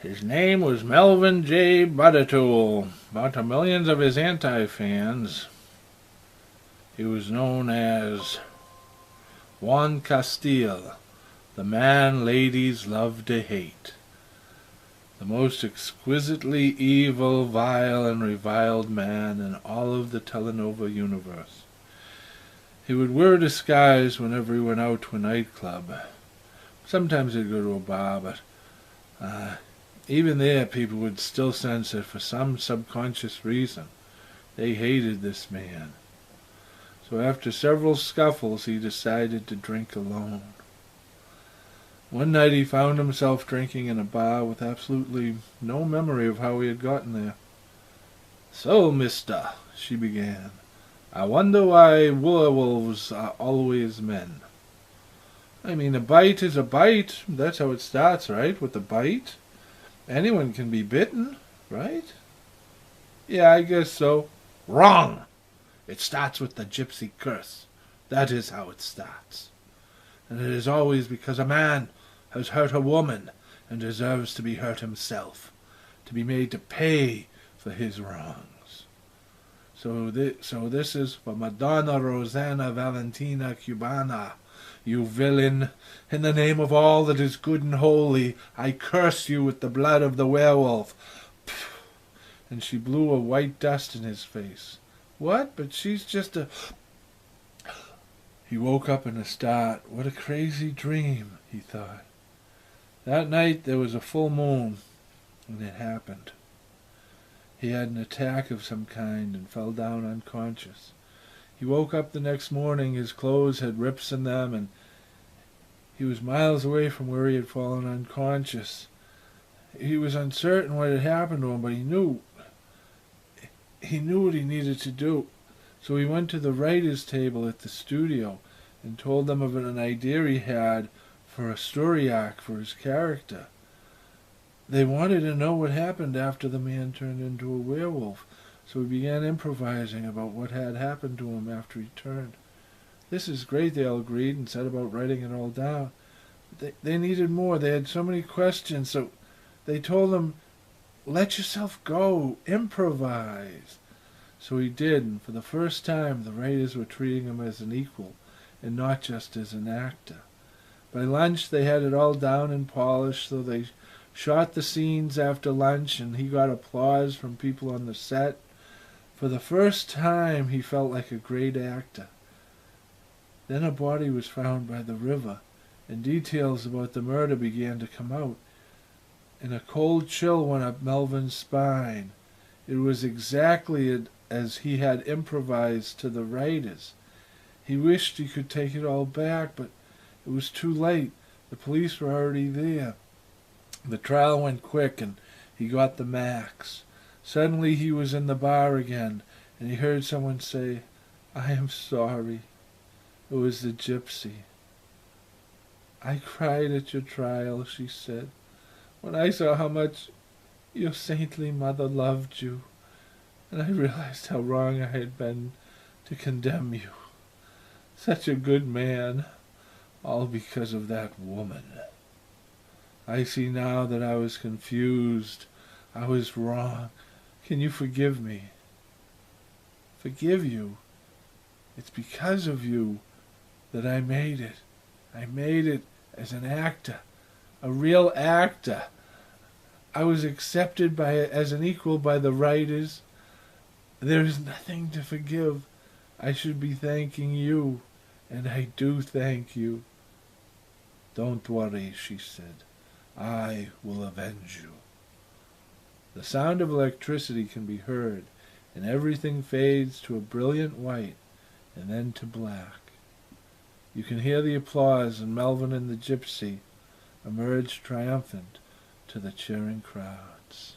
His name was Melvin J. Buttertool. But to millions of his anti-fans, he was known as Juan Castile, the man ladies love to hate. The most exquisitely evil, vile, and reviled man in all of the telenovela universe. He would wear a disguise whenever he went out to a nightclub. Sometimes he'd go to a bar, but even there people would still sense that for some subconscious reason they hated this man. So after several scuffles he decided to drink alone. One night he found himself drinking in a bar with absolutely no memory of how he had gotten there. "So, mister," she began, "I wonder why werewolves are always men." "I mean, a bite is a bite. That's how it starts, right? With a bite. Anyone can be bitten, right?" "Yeah, I guess so." "Wrong! It starts with the gypsy curse. That is how it starts. And it is always because a man has hurt a woman and deserves to be hurt himself, to be made to pay for his wrongs. So this is for Madonna Rosanna Valentina Cubana. You villain, in the name of all that is good and holy, I curse you with the blood of the werewolf." And she blew a white dust in his face. "What? But she's just a..." He woke up in a start. What a crazy dream, he thought. That night there was a full moon, and it happened. He had an attack of some kind and fell down unconscious. He woke up the next morning. His clothes had rips in them, and he was miles away from where he had fallen unconscious. He was uncertain what had happened to him, but he knew what he needed to do. So he went to the writer's table at the studio and told them of an idea he had for a story arc for his character. They wanted to know what happened after the man turned into a werewolf, so he began improvising about what had happened to him after he turned. "This is great," they all agreed and set about writing it all down. They needed more. They had so many questions, so they told him, "Let yourself go, improvise." So he did, and for the first time the writers were treating him as an equal and not just as an actor. By lunch they had it all down and polished, so they shot the scenes after lunch, and he got applause from people on the set. For the first time he felt like a great actor. Then a body was found by the river, and details about the murder began to come out, and a cold chill went up Melvin's spine. It was exactly as he had improvised to the writers. He wished he could take it all back, but it was too late. The police were already there. The trial went quick, and he got the max. Suddenly he was in the bar again, and he heard someone say, "I am sorry." It was the gypsy. "I cried at your trial," she said, "when I saw how much your saintly mother loved you, and I realized how wrong I had been to condemn you. Such a good man, all because of that woman. I see now that I was confused. I was wrong. Can you forgive me?" "Forgive you? It's because of you that I made it. I made it as an actor, a real actor. I was accepted as an equal by the writers. There is nothing to forgive. I should be thanking you, and I do thank you." "Don't worry," she said. "I will avenge you." The sound of electricity can be heard, and everything fades to a brilliant white and then to black. You can hear the applause, and Melvin and the gypsy emerge triumphant to the cheering crowds.